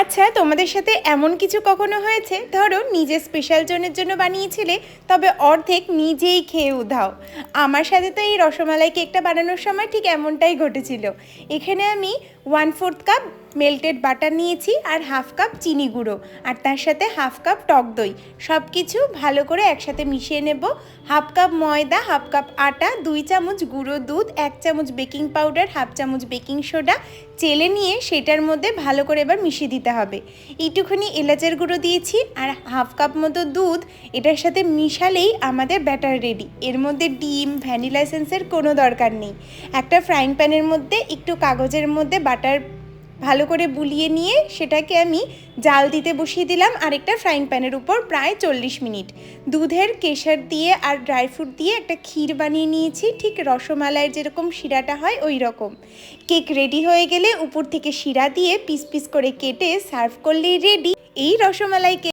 আচ্ছা, তোমাদের সাথে এমন কিছু কখনো হয়েছে, ধরো নিজের স্পেশাল জনের জন্য বানিয়েছিলে, তবে অর্ধেক নিজেই খেয়ে উধাও? আমার সাথে তো এই রসমালাই কেকটা বানানোর সময় ঠিক এমনটাই ঘটেছিল। এখানে আমি 1/4 কাপ মেল্টেড বাটার নিয়েছি, আর 1/2 কাপ চিনি গুঁড়ো, আর তার সাথে 1/2 কাপ টক দই। সব কিছু ভালো করে একসাথে মিশিয়ে নেব। 1/2 কাপ ময়দা, 1/2 কাপ আটা, 2 চামচ গুঁড়ো দুধ, 1 চামচ বেকিং পাউডার, 1/2 চামচ বেকিং সোডা চেলে নিয়ে সেটার মধ্যে ভালো করে এবার মিশিয়ে দিতে হবে। এইটুখানি এলাচের গুঁড়ো দিয়েছি, আর 1/2 কাপ মতো দুধ। এটার সাথে মিশালেই আমাদের ব্যাটার রেডি। এর মধ্যে ডিম, ভ্যানিলা এসেন্সের কোনো দরকার নেই। একটা ফ্রাইং প্যানের মধ্যে একটু কাগজের মধ্যে বাটার ভালো করে বুলিয়ে নিয়ে সেটাকে আমি জাল দিতে বসিয়ে দিলাম আরেকটা ফ্রাইং প্যানের উপর প্রায় 40 মিনিট। দুধের কেশর দিয়ে আর ড্রাই ফ্রুট দিয়ে একটা ক্ষীর বানিয়ে নিয়েছি, ঠিক রসমালাইয়ের যেরকম শিরাটা হয় ওই রকম। কেক রেডি হয়ে গেলে উপর থেকে শিরা দিয়ে পিস পিস করে কেটে সার্ভ করলেই রেডি এই রসমালাই কেক।